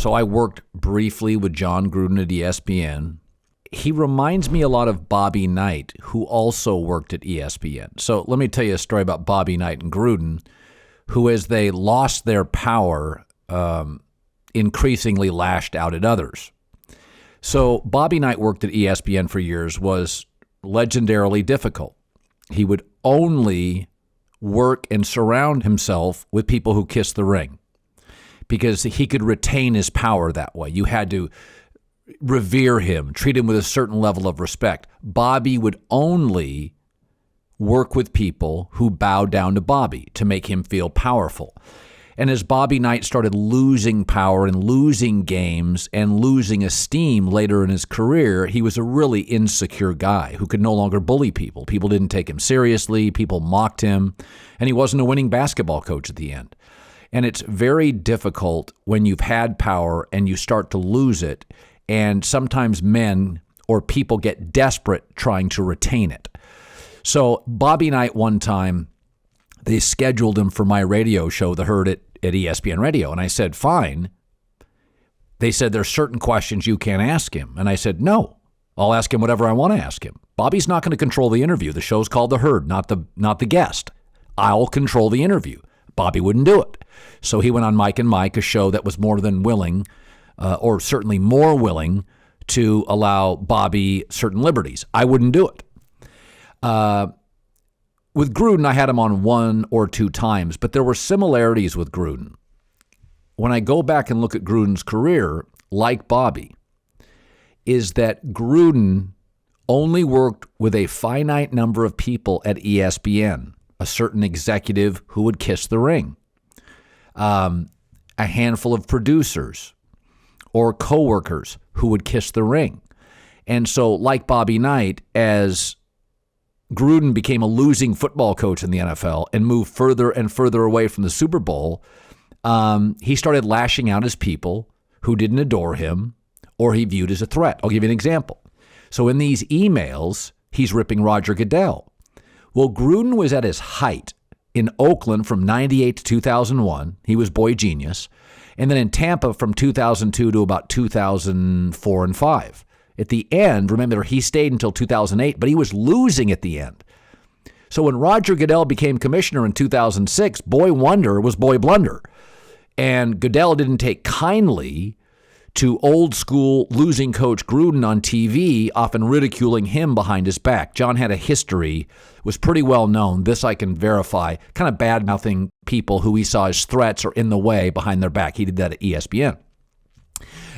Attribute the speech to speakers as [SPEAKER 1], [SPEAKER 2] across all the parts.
[SPEAKER 1] So I worked briefly with Jon Gruden at ESPN. He reminds me a lot of Bobby Knight, who also worked at ESPN. So let me tell you a story about Bobby Knight and Gruden, who, as they lost their power, increasingly lashed out at others. So Bobby Knight worked at ESPN for years, was legendarily difficult. He would only work and surround himself with people who kissed the ring because he could retain his power that way. You had to revere him, treat him with a certain level of respect. Bobby would only work with people who bowed down to Bobby to make him feel powerful. And as Bobby Knight started losing power and losing games and losing esteem later in his career, he was a really insecure guy who could no longer bully people. People didn't take him seriously. People mocked him. And he wasn't a winning basketball coach at the end. And it's very difficult when you've had power and you start to lose it. And sometimes men or people get desperate trying to retain it. So Bobby Knight, one time, they scheduled him for my radio show, The Herd, at ESPN Radio. And I said, fine. They said, there's certain questions you can't ask him. And I said, no, I'll ask him whatever I want to ask him. Bobby's not going to control the interview. The show's called The Herd, not the guest. I'll control the interview. Bobby wouldn't do it. So he went on Mike and Mike, a show that was more than willing, or certainly more willing, to allow Bobby certain liberties. I wouldn't do it. With Gruden, I had him on 1 or 2 times, but there were similarities with Gruden. When I go back and look at Gruden's career, like Bobby, is that Gruden only worked with a finite number of people at ESPN, a certain executive who would kiss the ring, a handful of producers or coworkers who would kiss the ring. And so, like Bobby Knight, as Gruden became a losing football coach in the NFL and moved further and further away from the Super Bowl, he started lashing out his people who didn't adore him or he viewed as a threat. I'll give you an example. So in these emails, he's ripping Roger Goodell. Well, Gruden was at his height in Oakland from 98 to 2001. He was boy genius. And then in Tampa from 2002 to about 2004 and 5. At the end, remember, he stayed until 2008, but he was losing at the end. So when Roger Goodell became commissioner in 2006, boy wonder was boy blunder. And Goodell didn't take kindly to old school losing coach Gruden on TV, often ridiculing him behind his back. John had a history, was pretty well known, this I can verify, kind of bad-mouthing people who he saw as threats or in the way behind their back. He did that at ESPN.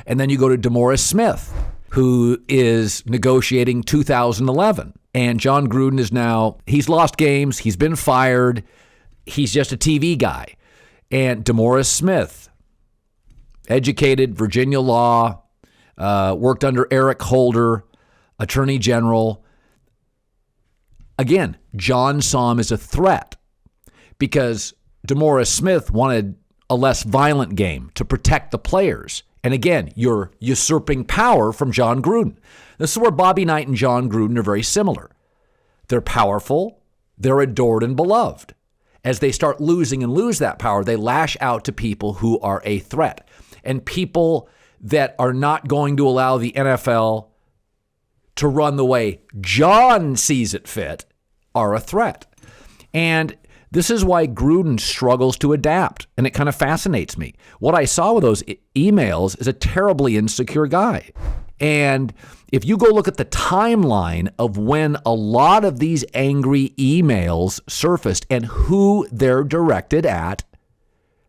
[SPEAKER 1] And then you go to Demoris Smith, who is negotiating 2011. And Jon Gruden is now, he's lost games, he's been fired, he's just a TV guy. And Demoris Smith, educated, Virginia law, worked under Eric Holder, attorney general. Again, John saw him as a threat because Demoris Smith wanted a less violent game to protect the players. And again, you're usurping power from Jon Gruden. This is where Bobby Knight and Jon Gruden are very similar. They're powerful. They're adored and beloved. As they start losing and lose that power, they lash out to people who are a threat. And people that are not going to allow the NFL to run the way John sees it fit are a threat. And this is why Gruden struggles to adapt, and it kind of fascinates me. What I saw with those emails is a terribly insecure guy. And if you go look at the timeline of when a lot of these angry emails surfaced and who they're directed at,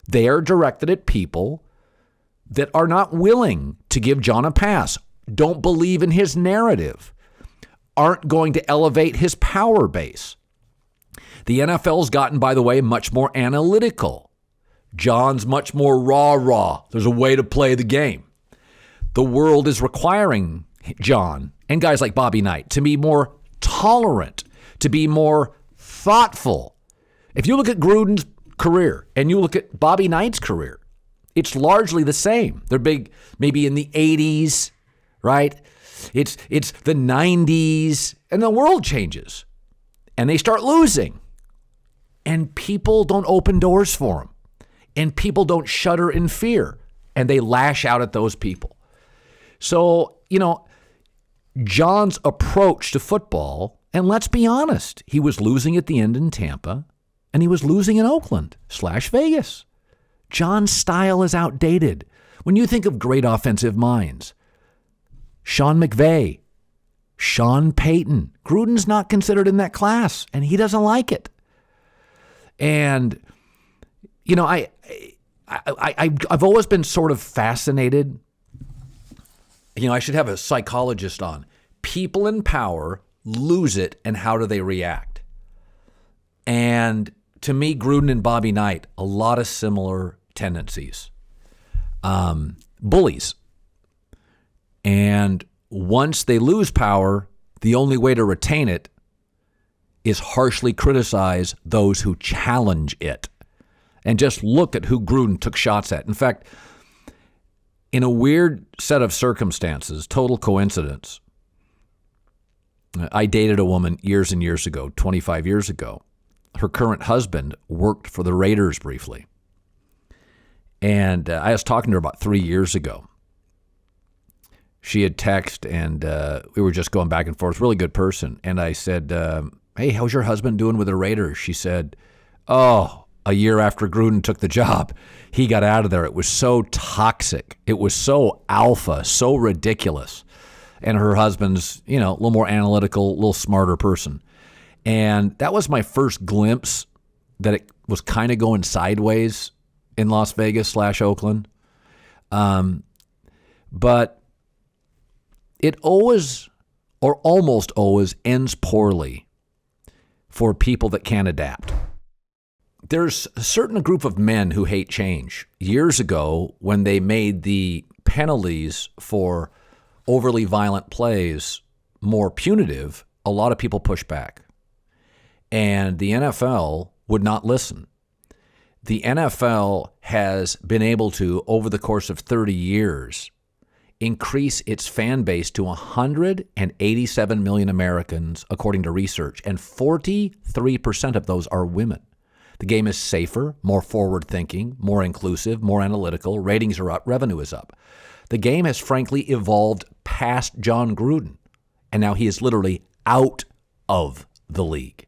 [SPEAKER 1] they are directed at people that are not willing to give John a pass, don't believe in his narrative, aren't going to elevate his power base. The NFL's gotten, by the way, much more analytical. John's much more rah-rah. There's a way to play the game. The world is requiring John and guys like Bobby Knight to be more tolerant, to be more thoughtful. If you look at Gruden's career and you look at Bobby Knight's career, it's largely the same. They're big, maybe in the 80s, right? It's the 90s, and the world changes. And they start losing. And people don't open doors for them. And people don't shudder in fear. and they lash out at those people. So, Jon's approach to football, and let's be honest, he was losing at the end in Tampa, and he was losing in Oakland/Vegas. Jon's style is outdated. When you think of great offensive minds, Sean McVay, Sean Payton, Gruden's not considered in that class, and he doesn't like it. And, I've always been sort of fascinated. I should have a psychologist on. People in power lose it, and how do they react? And to me, Gruden and Bobby Knight, a lot of similar tendencies. Bullies. And once they lose power, the only way to retain it is harshly criticize those who challenge it. And just look at who Gruden took shots at. In fact, in a weird set of circumstances, total coincidence, I dated a woman years and years ago, 25 years ago. Her current husband worked for the Raiders briefly. And I was talking to her about 3 years ago. She had texted, and we were just going back and forth. Really good person. And I said, hey, how's your husband doing with the Raiders? She said, a year after Gruden took the job, he got out of there. It was so toxic. It was so alpha, so ridiculous. And her husband's, a little more analytical, a little smarter person. And that was my first glimpse that it was kind of going sideways in Las Vegas/Oakland. But it always, or almost always, ends poorly for people that can't adapt. There's a certain group of men who hate change. Years ago, when they made the penalties for overly violent plays more punitive, a lot of people pushed back. And the NFL would not listen. The NFL has been able to, over the course of 30 years, increase its fan base to 187 million Americans, according to research, and 43% of those are women. The game is safer, more forward-thinking, more inclusive, more analytical. Ratings are up, revenue is up. The game has frankly evolved past Jon Gruden, and now he is literally out of the league.